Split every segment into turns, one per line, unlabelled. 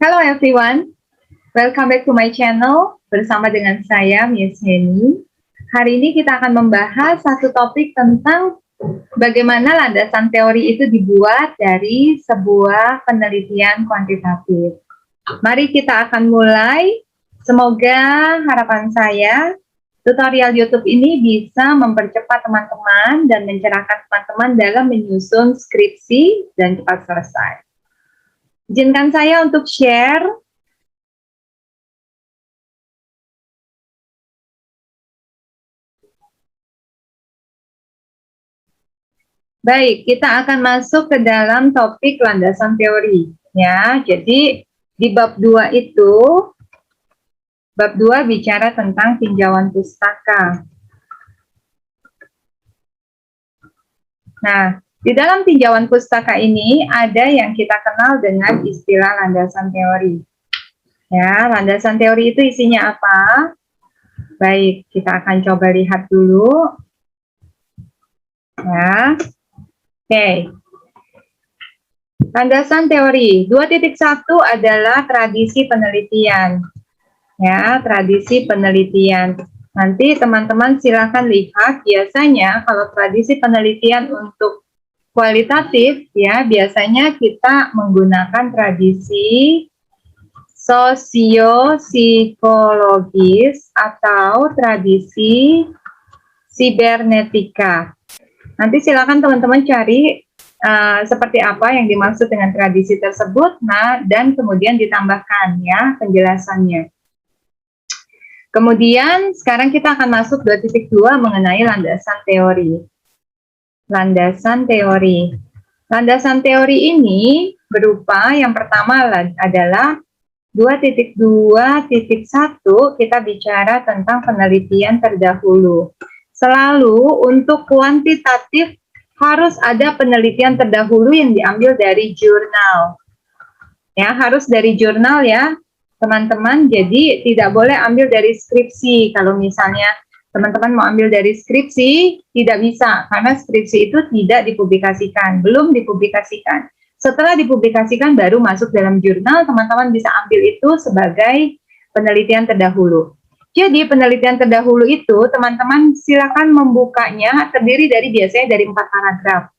Hello everyone, welcome back to my channel bersama dengan saya Miss Heni. Hari ini kita akan membahas satu topik tentang bagaimana landasan teori itu dibuat dari sebuah penelitian kuantitatif. Mari kita akan mulai. Semoga harapan saya tutorial YouTube ini bisa mempercepat teman-teman dan mencerahkan teman-teman dalam menyusun skripsi dan cepat selesai. Izinkan saya untuk share. Baik, kita akan masuk ke dalam topik landasan teori. Ya, jadi di bab 2 itu, bab 2 bicara tentang tinjauan pustaka. Nah, di dalam tinjauan pustaka ini ada yang kita kenal dengan istilah landasan teori. Ya, landasan teori itu isinya apa? Baik, kita akan coba lihat dulu. Ya. Oke. Landasan teori 2.1 adalah tradisi penelitian. Ya, tradisi penelitian. Nanti teman-teman silakan lihat, biasanya kalau tradisi penelitian untuk kualitatif, ya biasanya kita menggunakan tradisi sosio-psikologis atau tradisi sibernetika. Nanti silakan teman-teman cari seperti apa yang dimaksud dengan tradisi tersebut, nah dan kemudian ditambahkan ya penjelasannya. Kemudian sekarang kita akan masuk 2.2 mengenai landasan teori. Landasan teori. Landasan teori ini berupa yang pertama adalah 2.2.1 kita bicara tentang penelitian terdahulu. Selalu untuk kuantitatif harus ada penelitian terdahulu yang diambil dari jurnal. Ya, harus dari jurnal ya. Teman-teman, jadi tidak boleh ambil dari skripsi. Kalau misalnya teman-teman mau ambil dari skripsi, tidak bisa, karena skripsi itu tidak dipublikasikan, belum dipublikasikan. Setelah dipublikasikan, baru masuk dalam jurnal, teman-teman bisa ambil itu sebagai penelitian terdahulu. Jadi penelitian terdahulu itu, teman-teman silakan membukanya, terdiri dari biasanya dari 4 paragraf.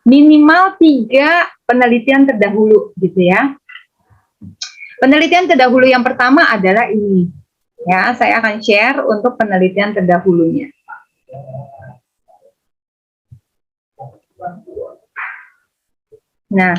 Minimal 3 penelitian terdahulu, gitu ya. Penelitian terdahulu yang pertama adalah ini. Ya, saya akan share untuk penelitian terdahulunya. Nah,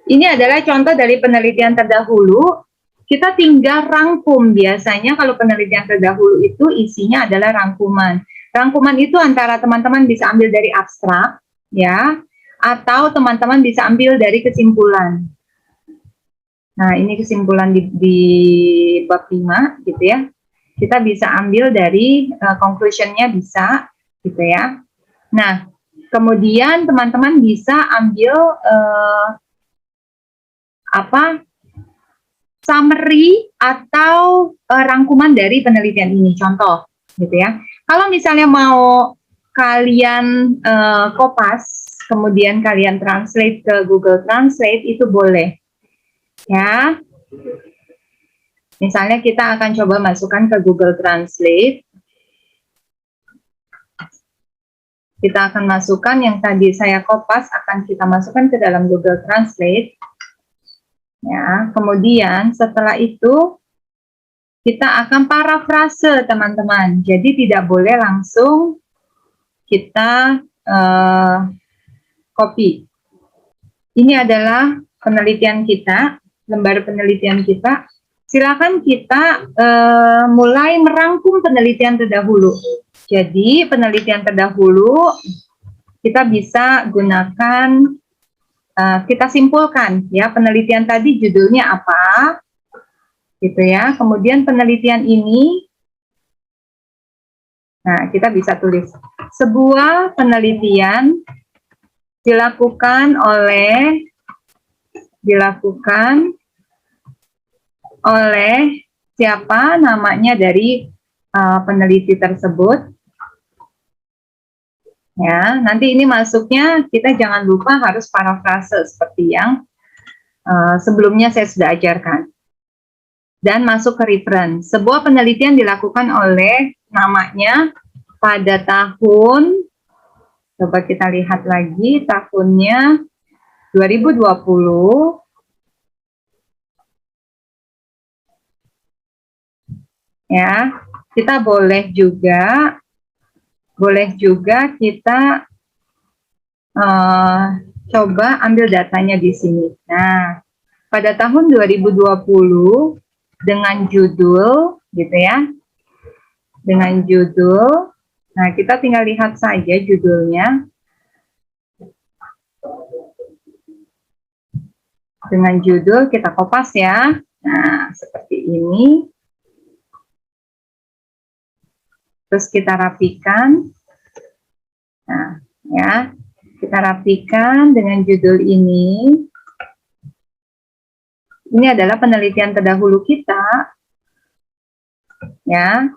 ini adalah contoh dari penelitian terdahulu. Kita tinggal rangkum. Biasanya kalau penelitian terdahulu itu isinya adalah rangkuman. Rangkuman itu antara teman-teman bisa ambil dari abstrak, ya, atau teman-teman bisa ambil dari kesimpulan. Nah, ini kesimpulan di bab 5, gitu ya. Kita bisa ambil dari conclusion-nya bisa, gitu ya. Nah, kemudian teman-teman bisa ambil summary atau rangkuman dari penelitian ini. Contoh, gitu ya. Kalau misalnya mau kalian kopas, kemudian kalian translate ke Google Translate, itu boleh. Ya, misalnya kita akan coba masukkan ke Google Translate. Kita akan masukkan yang tadi saya kopas, akan kita masukkan ke dalam Google Translate. Ya, kemudian setelah itu kita akan parafrase, teman-teman. Jadi tidak boleh langsung kita copy. Ini adalah penelitian kita, lembar penelitian kita. Silakan kita mulai merangkum penelitian terdahulu. Jadi penelitian terdahulu kita bisa gunakan, kita simpulkan ya penelitian tadi judulnya apa, gitu ya. Kemudian penelitian ini, nah kita bisa tulis sebuah penelitian dilakukan oleh siapa, namanya dari peneliti tersebut. Ya, nanti ini masuknya kita jangan lupa harus parafrase seperti yang sebelumnya saya sudah ajarkan. dan masuk ke reference. Sebuah penelitian dilakukan oleh namanya pada tahun, coba kita lihat lagi tahunnya 2020. Ya, kita boleh juga kita coba ambil datanya di sini. Nah, pada tahun 2020 dengan judul gitu ya. Dengan judul. Nah, kita tinggal lihat saja judulnya. Dengan judul kita kopas ya. Nah, seperti ini. Terus kita rapikan. Nah, ya. Kita rapikan dengan judul ini. Ini adalah penelitian terdahulu kita. Ya.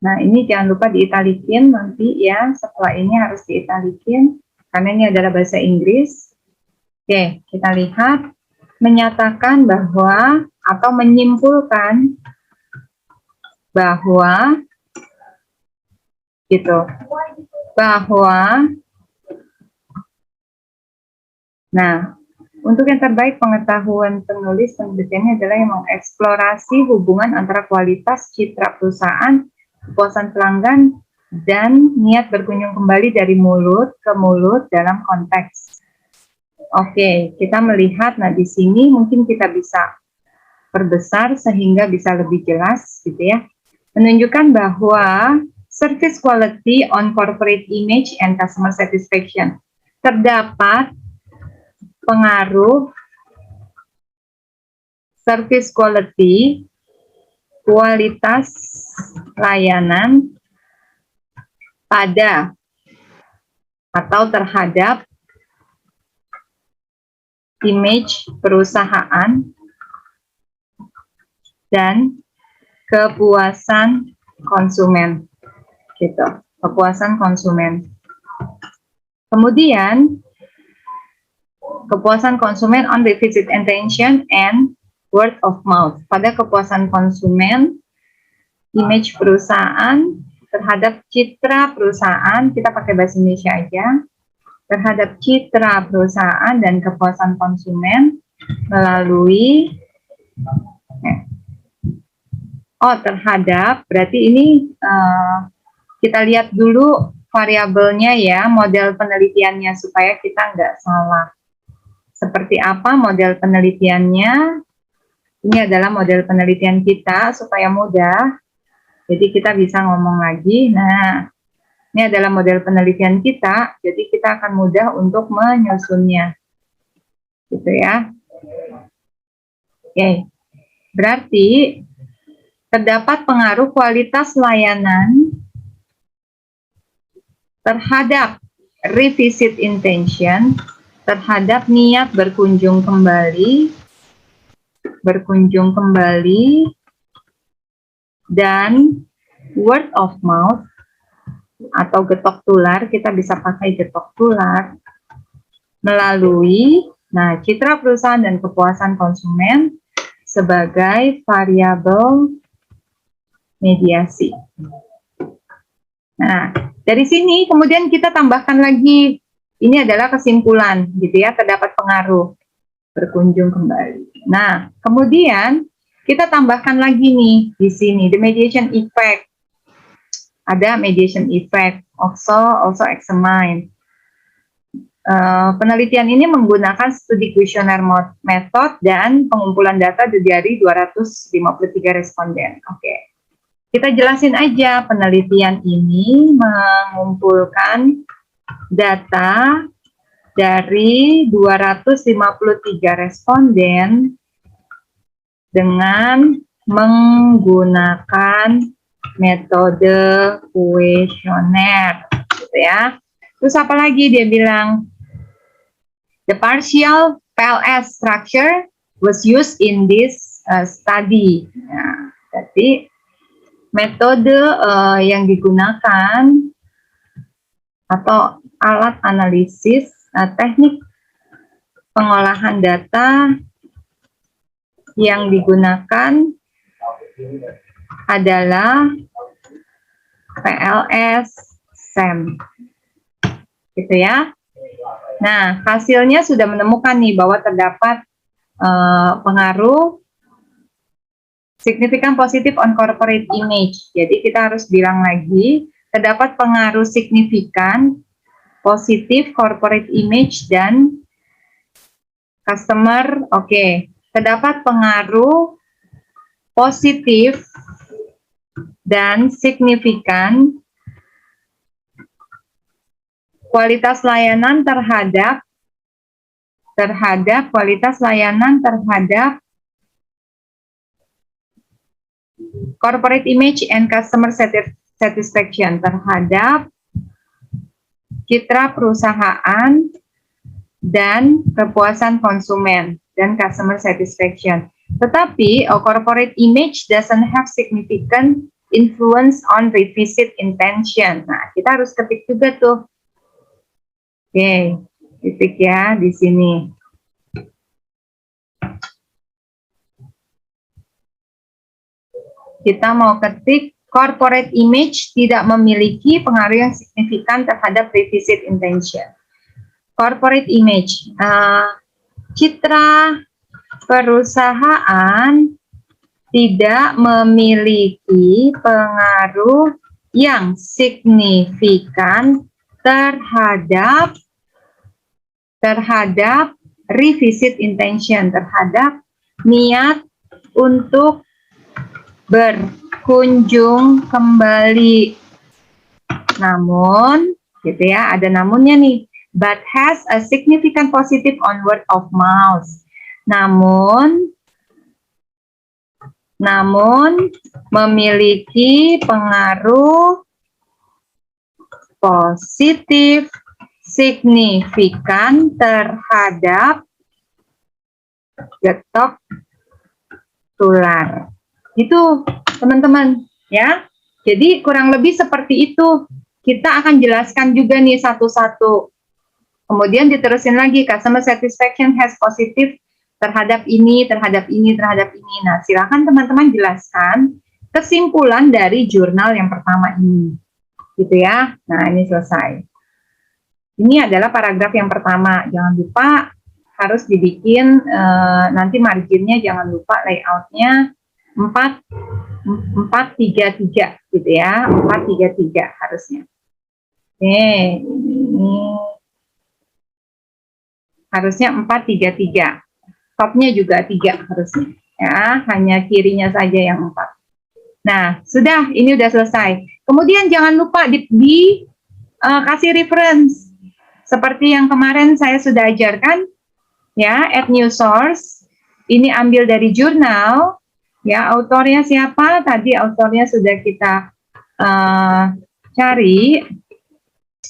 Nah, ini jangan lupa diitalikin nanti ya. Setelah ini harus diitalikin karena ini adalah bahasa Inggris. Oke, kita lihat menyatakan bahwa atau menyimpulkan bahwa gitu. Bahwa nah, untuk yang terbaik pengetahuan penulis penelitiannya adalah yang mengeksplorasi hubungan antara kualitas citra perusahaan, kepuasan pelanggan, dan niat berkunjung kembali dari mulut ke mulut dalam konteks. Oke, kita melihat, nah di sini mungkin kita bisa perbesar sehingga bisa lebih jelas gitu ya. Menunjukkan bahwa service quality on corporate image and customer satisfaction. Terdapat pengaruh service quality, kualitas layanan pada atau terhadap image perusahaan dan kepuasan konsumen gitu, kepuasan konsumen. Kemudian kepuasan konsumen on revisit intention and word of mouth. Pada kepuasan konsumen, image perusahaan terhadap citra perusahaan, kita pakai bahasa Indonesia aja, terhadap citra perusahaan dan kepuasan konsumen melalui terhadap, berarti ini kita lihat dulu variabelnya ya, model penelitiannya supaya kita nggak salah. Seperti apa model penelitiannya? Ini adalah model penelitian kita supaya mudah. Jadi kita bisa ngomong lagi. Nah, ini adalah model penelitian kita. Jadi kita akan mudah untuk menyusunnya. Gitu ya. Oke. Berarti terdapat pengaruh kualitas layanan terhadap revisit intention, terhadap niat berkunjung kembali, dan word of mouth atau getok tular, kita bisa pakai getok tular melalui citra perusahaan dan kepuasan konsumen sebagai variabel mediasi. Nah, dari sini kemudian kita tambahkan lagi, ini adalah kesimpulan gitu ya, terdapat pengaruh berkunjung kembali. Nah, kemudian kita tambahkan lagi nih di sini the mediation effect. Ada mediation effect, also examine. Penelitian ini menggunakan studi kuesioner method dan pengumpulan data dari 253 responden. Oke. Kita jelasin aja, penelitian ini mengumpulkan data dari 253 responden dengan menggunakan metode kuesioner, gitu ya. Terus apa lagi dia bilang? The partial PLS structure was used in this study. Nah, jadi metode yang digunakan atau alat analisis, teknik pengolahan data yang digunakan adalah PLS SEM. Gitu ya. Nah, hasilnya sudah menemukan nih bahwa terdapat pengaruh signifikan positif on corporate image. Jadi kita harus bilang lagi, terdapat pengaruh signifikan positif corporate image dan customer. Oke. Terdapat pengaruh positif dan signifikan kualitas layanan terhadap kualitas layanan terhadap corporate image and customer satisfaction, terhadap citra perusahaan dan kepuasan konsumen dan customer satisfaction. Tetapi corporate image doesn't have significant influence on revisit intention. Nah, kita harus ketik juga tuh. Oke, titik ya di sini. Kita mau ketik corporate image tidak memiliki pengaruh yang signifikan terhadap revisit intention. Corporate image, citra perusahaan tidak memiliki pengaruh yang signifikan terhadap revisit intention, terhadap niat untuk berkunjung kembali. Namun, gitu ya, ada namunnya nih. But has a significant positive on word of mouth. Namun memiliki pengaruh positif signifikan terhadap getok tular. Itu teman-teman ya. Jadi kurang lebih seperti itu. Kita akan jelaskan juga nih satu-satu. Kemudian diterusin lagi, customer satisfaction has positive terhadap ini, terhadap ini, terhadap ini. Nah, silakan teman-teman jelaskan kesimpulan dari jurnal yang pertama ini. Gitu ya. Nah, ini selesai. Ini adalah paragraf yang pertama. Jangan lupa harus dibikin nanti marginnya, jangan lupa layoutnya 4-3-3 gitu ya. 4-3-3 harusnya. Oke, ini harusnya 4-3-3. Topnya juga 3 harusnya. Ya, hanya kirinya saja yang 4. Nah, sudah, ini udah selesai. Kemudian jangan lupa kasih reference. Seperti yang kemarin saya sudah ajarkan, ya, add new source. Ini ambil dari jurnal, ya, autornya siapa? Tadi autornya sudah kita cari.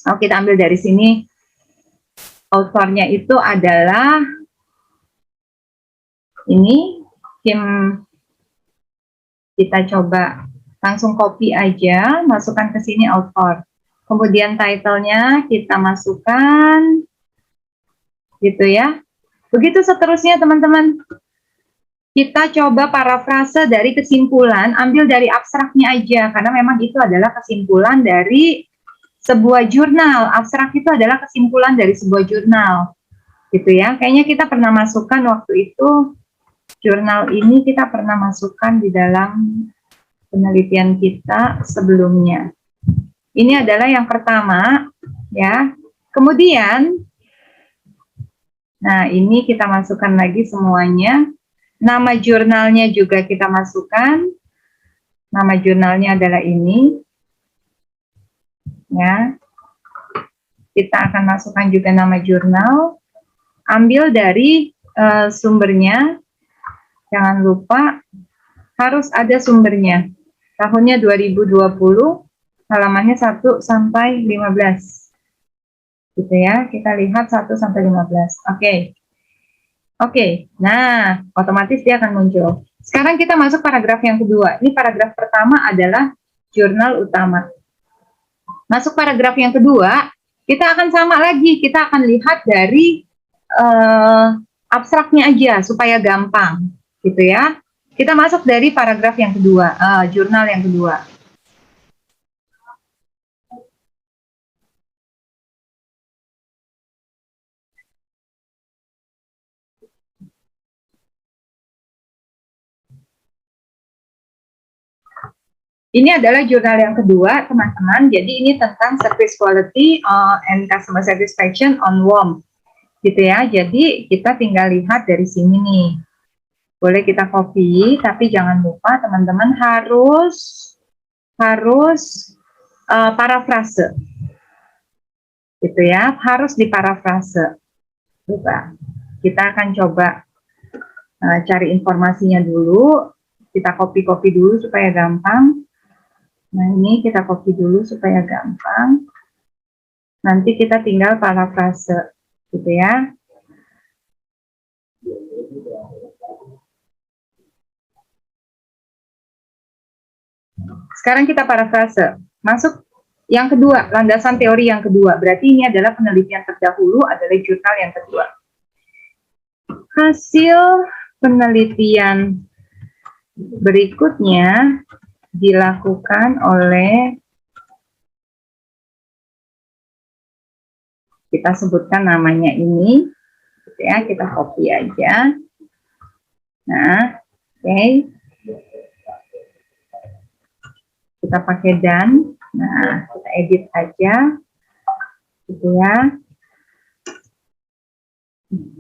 Oh, kita ambil dari sini. Autornya itu adalah ini, Kim. Kita coba langsung copy aja, masukkan ke sini author. Kemudian title-nya kita masukkan, gitu ya. Begitu seterusnya teman-teman. Kita coba parafrase dari kesimpulan, ambil dari abstraknya aja, karena memang itu adalah kesimpulan dari sebuah jurnal. Abstrak itu adalah kesimpulan dari sebuah jurnal, gitu ya. Kayaknya kita pernah masukkan waktu itu, jurnal ini kita pernah masukkan di dalam penelitian kita sebelumnya. Ini adalah yang pertama, ya. Kemudian, nah ini kita masukkan lagi semuanya. Nama jurnalnya juga kita masukkan. Nama jurnalnya adalah ini. Ya. Kita akan masukkan juga nama jurnal. Ambil dari sumbernya. Jangan lupa harus ada sumbernya. Tahunnya 2020. Halamannya 1 sampai 15. Gitu ya, kita lihat 1 sampai 15. Oke. Oke, nah otomatis dia akan muncul. Sekarang kita masuk paragraf yang kedua. Ini paragraf pertama adalah jurnal utama. Masuk paragraf yang kedua, kita akan sama lagi. Kita akan lihat dari abstraknya aja supaya gampang. gitu ya. Kita masuk dari paragraf yang kedua, jurnal yang kedua. Ini adalah jurnal yang kedua, teman-teman. Jadi ini tentang service quality and customer satisfaction on WOM, gitu ya. Jadi kita tinggal lihat dari sini nih. Boleh kita copy, tapi jangan lupa teman-teman harus parafrase, gitu ya. Harus diparafrase. Coba. Kita akan coba cari informasinya dulu. Kita copy dulu supaya gampang. Nah, ini kita copy dulu supaya gampang. Nanti kita tinggal parafrase, gitu ya. Sekarang kita parafrase. Masuk yang kedua, landasan teori yang kedua. Berarti ini adalah penelitian terdahulu, adalah jurnal yang kedua. Hasil penelitian berikutnya dilakukan oleh, kita sebutkan namanya ini, gitu ya, kita copy aja. Nah, oke. Kita pakai dan, nah, kita edit aja, gitu ya.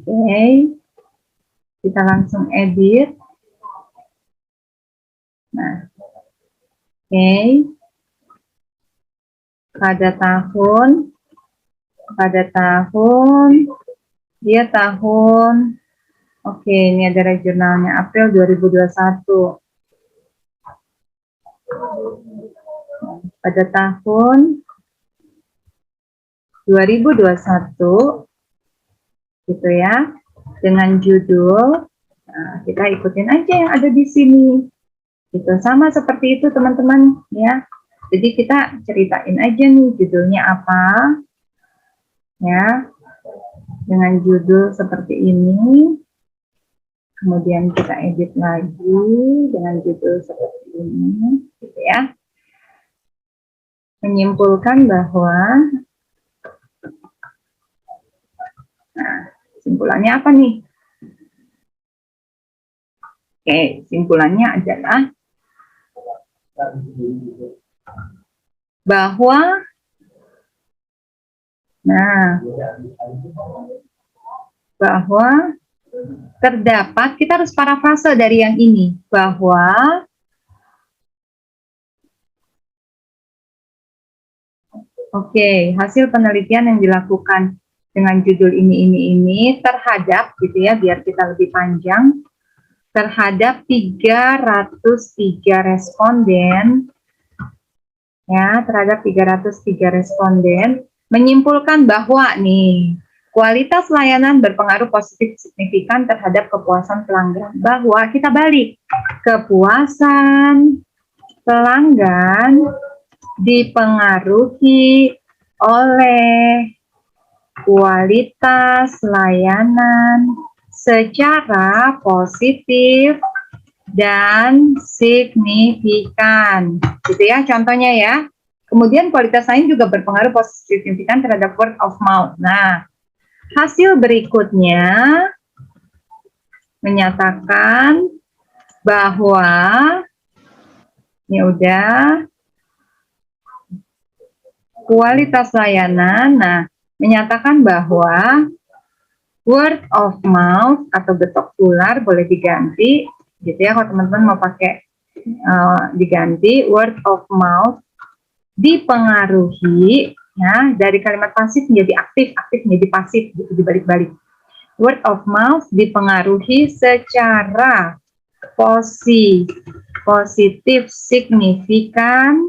Oke, kita langsung edit. Nah, oke. Pada tahun, dia tahun, oke, ini adalah jurnalnya April 2021. Pada tahun 2021, gitu ya, dengan judul, nah, kita ikutin aja yang ada di sini. Gitu, sama seperti itu teman-teman ya. Jadi kita ceritain aja nih judulnya apa, ya, dengan judul seperti ini. Kemudian kita edit lagi dengan judul seperti ini, gitu ya. Menyimpulkan bahwa, nah, simpulannya apa nih? Oke, simpulannya adalah bahwa, nah, bahwa terdapat, kita harus parafrase dari yang ini, bahwa oke, hasil penelitian yang dilakukan dengan judul ini terhadap, gitu ya, biar kita lebih panjang, terhadap 303 responden, ya, terhadap 303 responden, menyimpulkan bahwa nih, kualitas layanan berpengaruh positif signifikan terhadap kepuasan pelanggan. Bahwa kita balik, kepuasan pelanggan dipengaruhi oleh kualitas layanan secara positif dan signifikan, gitu ya contohnya ya. Kemudian kualitas lain juga berpengaruh positif signifikan terhadap word of mouth. Nah, hasil berikutnya menyatakan bahwa ini udah kualitas layanan. Nah, menyatakan bahwa word of mouth atau getok tular boleh diganti, gitu ya. Kalau teman-teman mau pakai diganti, word of mouth dipengaruhi, ya, dari kalimat pasif menjadi aktif, aktif menjadi pasif, gitu, dibalik-balik. Word of mouth dipengaruhi secara positif signifikan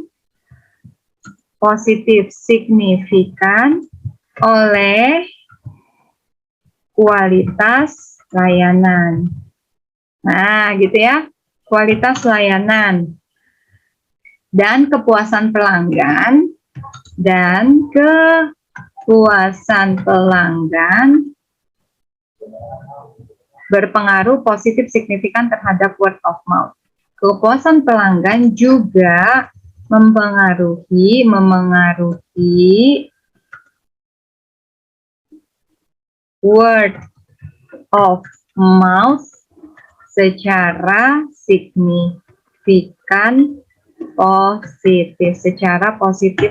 oleh kualitas layanan. Nah, gitu ya, kualitas layanan dan kepuasan pelanggan berpengaruh positif signifikan terhadap word of mouth. Kepuasan pelanggan juga memengaruhi word of mouth secara signifikan positif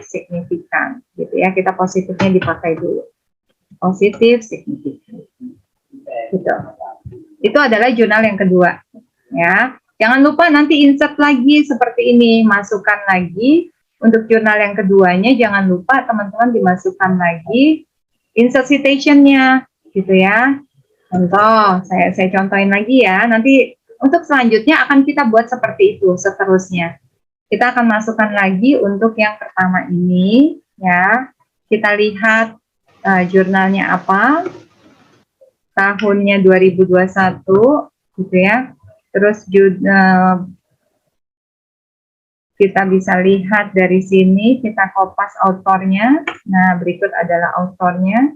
signifikan gitu ya. Kita positifnya dipakai dulu, positif signifikan gitu. Itu adalah jurnal yang kedua ya. Jangan lupa nanti insert lagi seperti ini, masukkan lagi untuk jurnal yang keduanya. Jangan lupa teman-teman dimasukkan lagi insert citation-nya gitu ya. Contoh, saya contohin lagi ya. Nanti untuk selanjutnya akan kita buat seperti itu seterusnya. Kita akan masukkan lagi untuk yang pertama ini ya. Kita lihat jurnalnya apa. Tahunnya 2021 gitu ya. Terus kita bisa lihat dari sini, kita kopas autornya. Nah, berikut adalah autornya.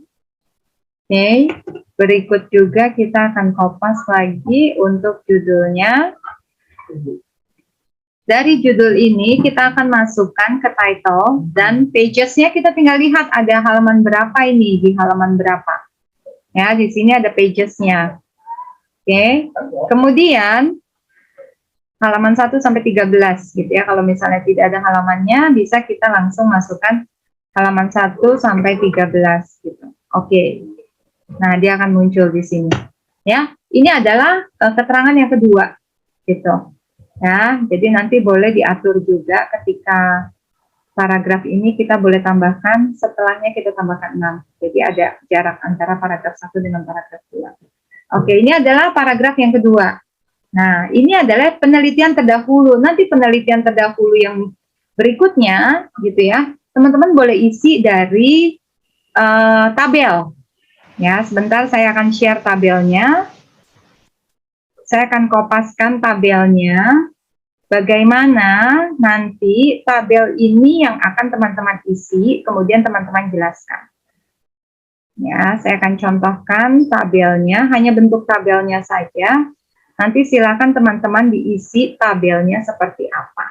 Oke, berikut juga kita akan kopas lagi untuk judulnya. Dari judul ini kita akan masukkan ke title dan pages-nya kita tinggal lihat ada halaman berapa ini, di halaman berapa. Ya, di sini ada pages-nya. Oke, kemudian halaman 1 sampai 13 gitu ya. Kalau misalnya tidak ada halamannya, bisa kita langsung masukkan halaman 1 sampai 13 gitu. Oke. Nah, dia akan muncul di sini. Ya, ini adalah keterangan yang kedua, gitu. Ya, jadi nanti boleh diatur juga ketika paragraf ini kita boleh tambahkan, setelahnya kita tambahkan 6. Jadi ada jarak antara paragraf 1 dengan paragraf 2. Oke, ini adalah paragraf yang kedua. Nah, ini adalah penelitian terdahulu. Nanti penelitian terdahulu yang berikutnya, gitu ya, teman-teman boleh isi dari tabel. Ya, sebentar saya akan share tabelnya. Saya akan kopaskan tabelnya. Bagaimana nanti tabel ini yang akan teman-teman isi, kemudian teman-teman jelaskan. Ya, saya akan contohkan tabelnya, hanya bentuk tabelnya saja. Nanti silakan teman-teman diisi tabelnya seperti apa.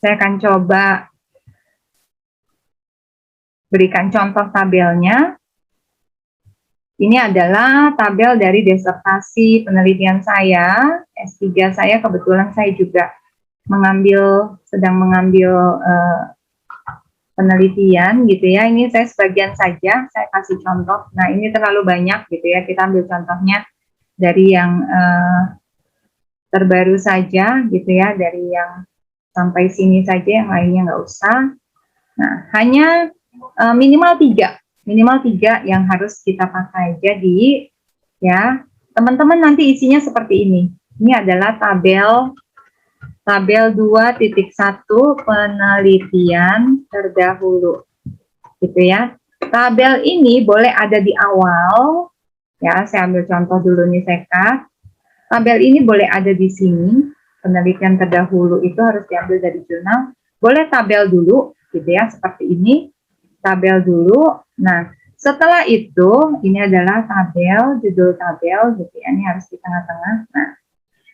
Saya akan coba berikan contoh tabelnya. Ini adalah tabel dari disertasi penelitian saya, S3 saya. Kebetulan saya juga sedang mengambil penelitian gitu ya. Ini saya sebagian saja, saya kasih contoh. Nah, ini terlalu banyak gitu ya. Kita ambil contohnya dari yang terbaru saja gitu ya, dari yang sampai sini saja, yang lainnya nggak usah. Nah, hanya minimal 3 yang harus kita pakai. Jadi ya, teman-teman nanti isinya seperti ini. Ini adalah tabel 2.1 penelitian terdahulu gitu ya. Tabel ini boleh ada di awal ya. Saya ambil contoh dulu nih, saya cut. Tabel ini boleh ada di sini. Penelitian terdahulu itu harus diambil dari jurnal. Boleh tabel dulu gitu ya, seperti ini. Tabel dulu. Nah, setelah itu ini adalah tabel, judul tabel gitu ya. Ini harus di tengah-tengah. Nah,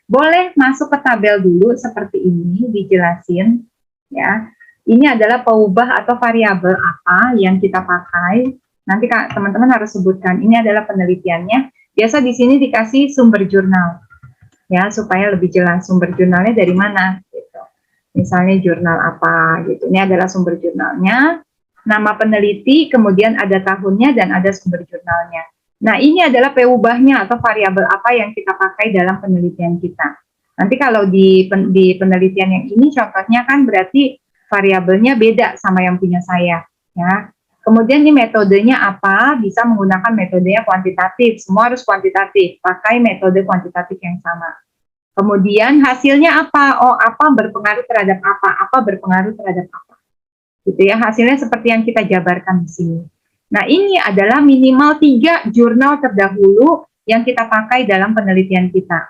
boleh masuk ke tabel dulu seperti ini, dijelasin ya. Ini adalah peubah atau variabel apa yang kita pakai. Nanti teman-teman harus sebutkan ini adalah penelitiannya. Biasa di sini dikasih sumber jurnal ya, supaya lebih jelas sumber jurnalnya dari mana gitu. Misalnya jurnal apa gitu. Ini adalah sumber jurnalnya. Nama peneliti, kemudian ada tahunnya dan ada sumber jurnalnya. Nah, ini adalah peubahnya atau variabel apa yang kita pakai dalam penelitian kita. Nanti kalau di penelitian yang ini contohnya kan berarti variabelnya beda sama yang punya saya. Ya. Kemudian ini metodenya apa? Bisa menggunakan metodenya kuantitatif. Semua harus kuantitatif. Pakai metode kuantitatif yang sama. Kemudian hasilnya apa? Oh, apa berpengaruh terhadap apa? Apa berpengaruh terhadap apa? Gitu ya, hasilnya seperti yang kita jabarkan di sini. Nah, ini adalah minimal 3 jurnal terdahulu yang kita pakai dalam penelitian kita.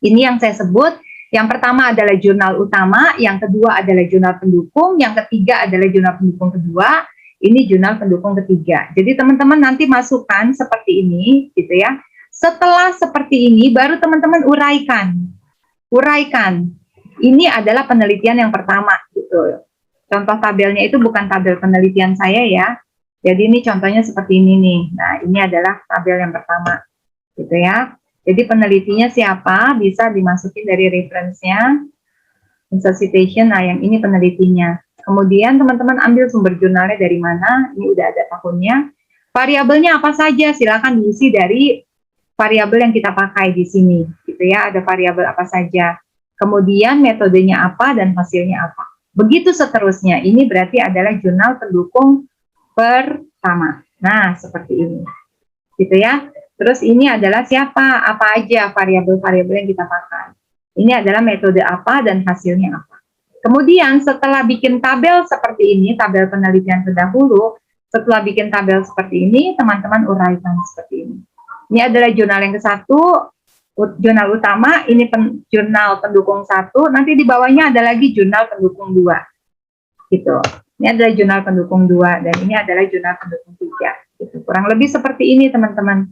Ini yang saya sebut, yang pertama adalah jurnal utama, yang kedua adalah jurnal pendukung, yang ketiga adalah jurnal pendukung kedua, ini jurnal pendukung ketiga. Jadi teman-teman nanti masukkan seperti ini, gitu ya. Setelah seperti ini, baru teman-teman uraikan. Ini adalah penelitian yang pertama, gitu. Contoh tabelnya itu bukan tabel penelitian saya ya. Jadi ini contohnya seperti ini nih. Nah, ini adalah tabel yang pertama, gitu ya. Jadi penelitinya siapa, bisa dimasukin dari reference-nya, insert citation, nah yang ini penelitinya. Kemudian teman-teman ambil sumber jurnalnya dari mana, ini udah ada tahunnya. Variabelnya apa saja, silakan diisi dari variabel yang kita pakai di sini, gitu ya, ada variabel apa saja. Kemudian metodenya apa dan hasilnya apa. Begitu seterusnya, ini berarti adalah jurnal pendukung pertama. Nah, seperti ini. Gitu ya. Terus ini adalah siapa, apa aja variabel-variabel yang kita pakai. Ini adalah metode apa dan hasilnya apa. Kemudian setelah bikin tabel seperti ini, tabel penelitian terdahulu, setelah bikin tabel seperti ini, teman-teman uraikan seperti ini. Ini adalah jurnal yang ke-1, jurnal utama, ini jurnal pendukung 1, nanti di bawahnya ada lagi jurnal pendukung 2. Gitu. Ini adalah jurnal pendukung 2, dan ini adalah jurnal pendukung 3. Gitu. Kurang lebih seperti ini, teman-teman.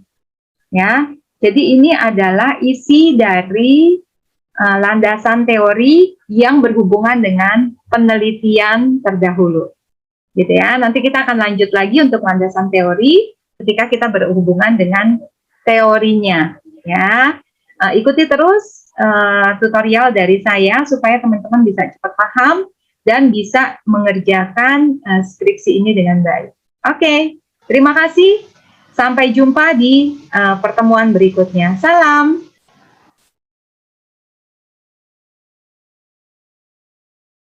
Ya, jadi ini adalah isi dari landasan teori yang berhubungan dengan penelitian terdahulu, gitu ya. Nanti kita akan lanjut lagi untuk landasan teori ketika kita berhubungan dengan teorinya, ya. Ikuti terus tutorial dari saya supaya teman-teman bisa cepat paham dan bisa mengerjakan skripsi ini dengan baik. Oke, terima kasih. Sampai jumpa di pertemuan berikutnya. Salam.